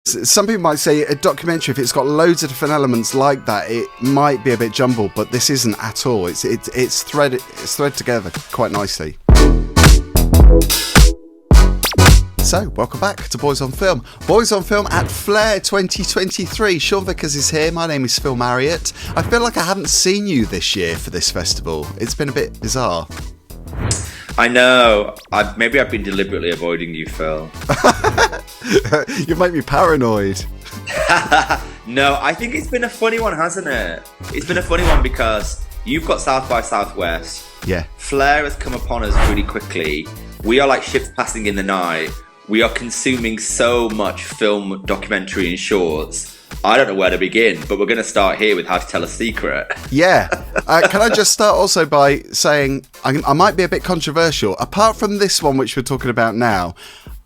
Some people might say a documentary, if it's got loads of different elements like that, it might be a bit jumbled, but this isn't at all. It's threaded together quite nicely. So, welcome back to Boys on Film. Boys on Film at Flair 2023. Sean Vickers is here. My name is Phil Marriott. I feel like I haven't seen you this year for this festival. It's been a bit bizarre. I know. Maybe I've been deliberately avoiding you, Phil. You make me paranoid. No, I think it's been a funny one, hasn't it? It's been a funny one because you've got South by Southwest. Yeah. Flair has come upon us really quickly. We are like ships passing in the night. We are consuming so much film, documentary and shorts. I don't know where to begin, but we're going to start here with How to Tell a Secret. Yeah. Can I just start also by saying I might be a bit controversial. Apart from this one, which we're talking about now,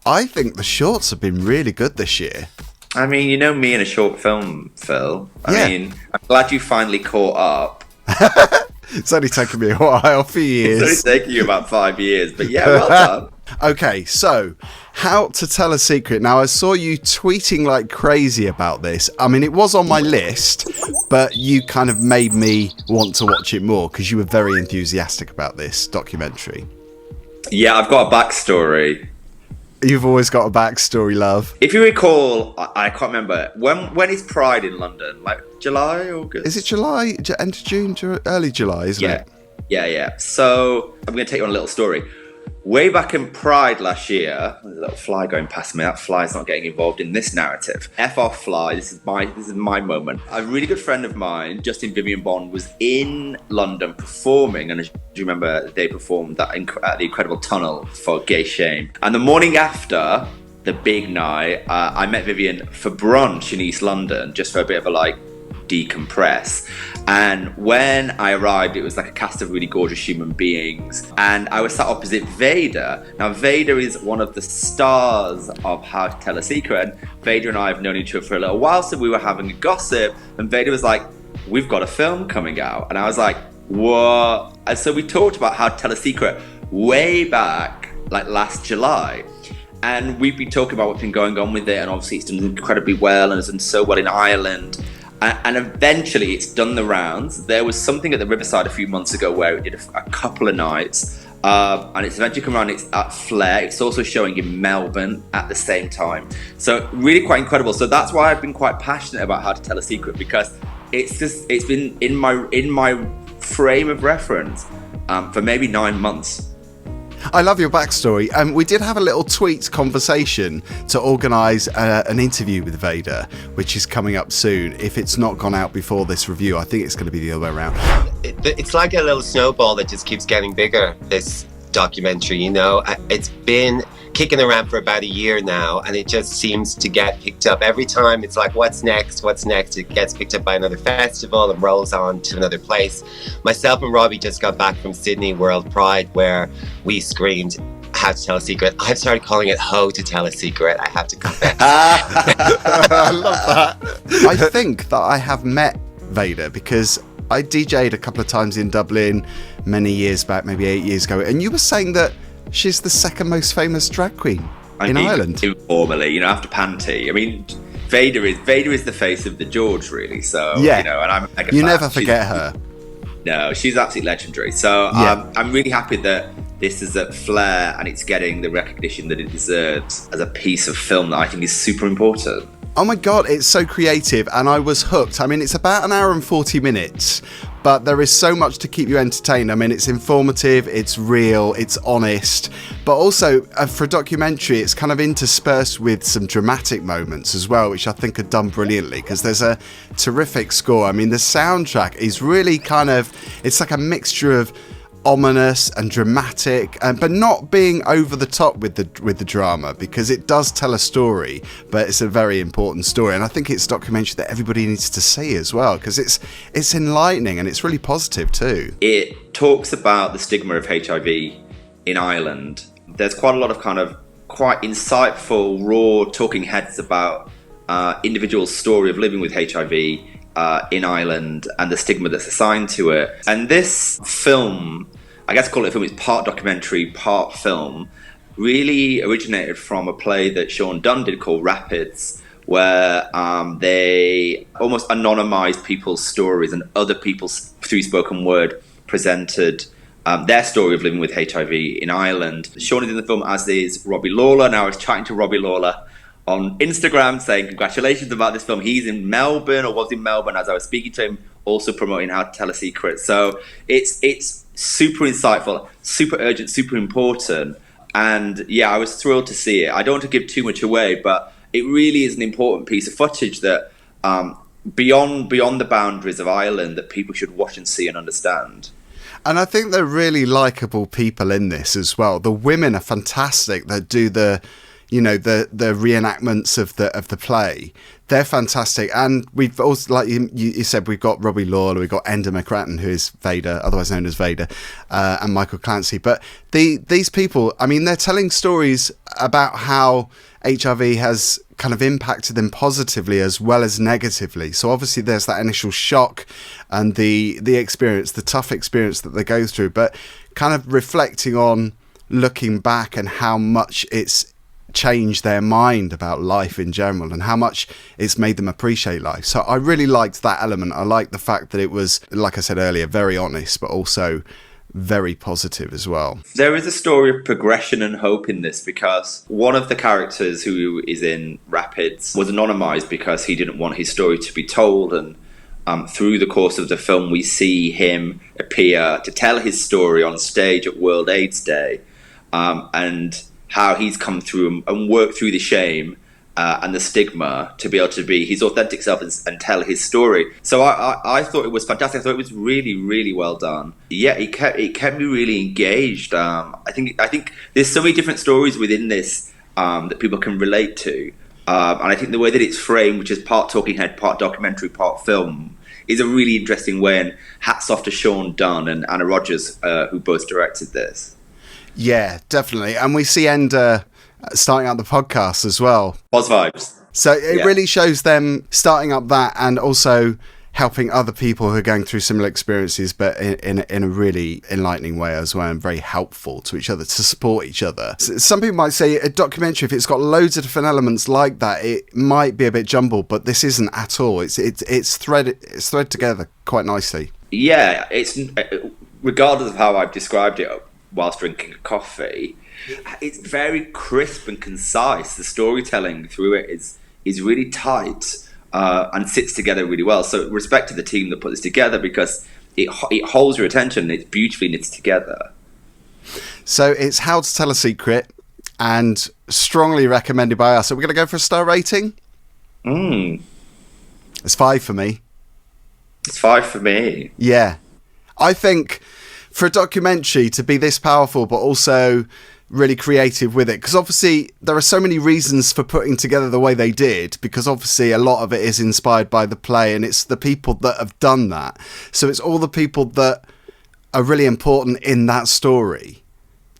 I think the shorts have been really good this year. I mean, you know me in a short film, Phil. I mean, I'm glad you finally caught up. It's only taken me a while, a few years. It's only taken you about 5 years, but yeah, well done. Okay, so How to Tell a Secret. Now, I saw you tweeting like crazy about this. I mean, it was on my list, but you kind of made me want to watch it more because you were very enthusiastic about this documentary. Yeah, I've got a backstory. You've always got a backstory, love. If you recall, I can't remember, when is Pride in London? Like July, August? Is it July? End of June? Early July, isn't it? Yeah. So I'm going to take you on a little story. Way back in Pride last year, there's a little fly going past me. That fly's not getting involved in this narrative. F off fly. This is my moment. A really good friend of mine, Justin Vivian Bond, was in London performing, and do you remember they performed that at the Incredible Tunnel for Gay Shame? And the morning after the big night, I met Vivian for brunch in East London, just for a bit of a decompress. And when I arrived, it was like a cast of really gorgeous human beings, and I was sat opposite Vader. Now, Vader is one of the stars of How to Tell a Secret, and Vader and I have known each other for a little while, so we were having a gossip, and Vader was like, "We've got a film coming out," and I was like, "What?" And so we talked about How to Tell a Secret way back, like last July. And we've been talking about what's been going on with it, and obviously it's done incredibly well, and it's done so well in Ireland. And eventually it's done the rounds. There was something at the Riverside a few months ago where it did a couple of nights. And it's eventually come around, it's at Flair. It's also showing in Melbourne at the same time. So really quite incredible. So that's why I've been quite passionate about How to Tell a Secret, because it's been in my frame of reference for maybe 9 months. I love your backstory. We did have a little tweet conversation to organise an interview with Vader, which is coming up soon. If it's not gone out before this review, I think it's going to be the other way around. It's like a little snowball that just keeps getting bigger, this documentary, you know. It's been kicking around for about a year now, and it just seems to get picked up every time. It's like, what's next? It gets picked up by another festival and rolls on to another place. Myself and Robbie just got back from Sydney World Pride, where we screamed How to Tell a Secret. I've started calling it How to Tell a Secret, I have to confess. I love that. I think that I have met Vader because I DJ'd a couple of times in Dublin many years back, maybe 8 years ago, and you were saying that she's the second most famous drag queen in Ireland. Informally, after Panty. I mean, Vader is the face of the George, really. So, yeah. And I'm a mega You fan. never forget her. No, she's absolutely legendary. So I'm really happy that this is at Flair and it's getting the recognition that it deserves as a piece of film that I think is super important. Oh my God, it's so creative, and I was hooked. I mean, it's about an hour and 40 minutes, but there is so much to keep you entertained. I mean, it's informative, it's real, it's honest, but also for a documentary, it's kind of interspersed with some dramatic moments as well, which I think are done brilliantly, because there's a terrific score. I mean, the soundtrack is really it's like a mixture of ominous and dramatic, but not being over the top with the drama, because it does tell a story, but it's a very important story, and I think it's a documentary that everybody needs to see as well, because it's enlightening and it's really positive too. It talks about the stigma of HIV in Ireland. There's quite a lot of kind of quite insightful, raw talking heads about individuals' story of living with HIV in Ireland and the stigma that's assigned to it. And this film, I guess call it a film, it's part documentary, part film, really originated from a play that Shaun Dunne did called Rapids, where they almost anonymized people's stories, and other people through spoken word presented their story of living with HIV in Ireland. Shaun is in the film, as is Robbie Lawler. Now, I was chatting to Robbie Lawler on Instagram saying congratulations about this film. He's in Melbourne, or was in Melbourne, as I was speaking to him, also promoting How to Tell a Secret. So it's super insightful, super urgent, super important. And yeah, I was thrilled to see it. I don't want to give too much away, but it really is an important piece of footage that beyond the boundaries of Ireland, that people should watch and see and understand. And I think they're really likeable people in this as well. The women are fantastic that do the reenactments of the play. They're fantastic. And we've also, like you said, we've got Robbie Lawler, we've got Enda McCracken, who is Vader, otherwise known as Vader, and Michael Clancy. But these people, I mean, they're telling stories about how HIV has kind of impacted them positively as well as negatively. So obviously there's that initial shock and the experience, the tough experience that they go through, but kind of reflecting on, looking back, and how much it's changed their mind about life in general and how much it's made them appreciate life. So I really liked that element. I liked the fact that it was, like I said earlier, very honest, but also very positive as well. There is a story of progression and hope in this, because one of the characters who is in Rapids was anonymized because he didn't want his story to be told, and through the course of the film we see him appear to tell his story on stage at World AIDS Day, and how he's come through and worked through the shame and the stigma to be able to be his authentic self and tell his story. So I thought it was fantastic. I thought it was really, really well done. Yeah, it kept me really engaged. I think there's so many different stories within this that people can relate to. And I think the way that it's framed, which is part talking head, part documentary, part film, is a really interesting way. And hats off to Shaun, Dunne and Anna Rodgers, who both directed this. Yeah, definitely. And we see Enda starting up the podcast as well. Pos vibes. So it really shows them starting up that and also helping other people who are going through similar experiences, but in a really enlightening way as well, and very helpful to each other, to support each other. Some people might say a documentary, if it's got loads of different elements like that, it might be a bit jumbled, but this isn't at all. It's threaded together quite nicely. Yeah, it's regardless of how I've described it whilst drinking a coffee, it's very crisp and concise. The storytelling through it is really tight and sits together really well. So respect to the team that put this together, because it holds your attention and it's beautifully knit together. So it's How to Tell a Secret, and strongly recommended by us. So we're going to go for a star rating? It's 5 for me. It's 5 for me. Yeah. I think for a documentary to be this powerful, but also really creative with it, because obviously there are so many reasons for putting together the way they did, because obviously a lot of it is inspired by the play, and it's the people that have done that. So it's all the people that are really important in that story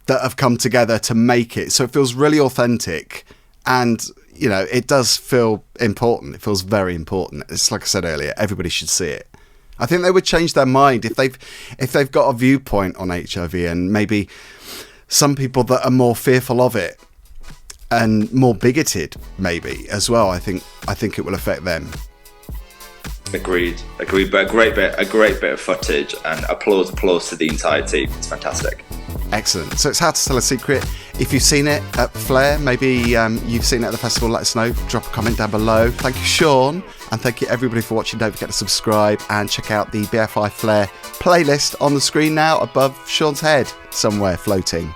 that have come together to make it. So it feels really authentic, and you know, it does feel important. It feels very important. It's like I said earlier, everybody should see it. I think they would change their mind if they've got a viewpoint on HIV, and maybe some people that are more fearful of it and more bigoted maybe as well. I think it will affect them. Agreed. But a great bit of footage, and applause to the entire team. It's fantastic. Excellent. So it's How to Tell a Secret. If you've seen it at Flare, maybe you've seen it at the festival, let us know. Drop a comment down below. Thank you, Shaun, and thank you everybody for watching. Don't forget to subscribe and check out the BFI Flare playlist on the screen now above Shaun's head, somewhere floating.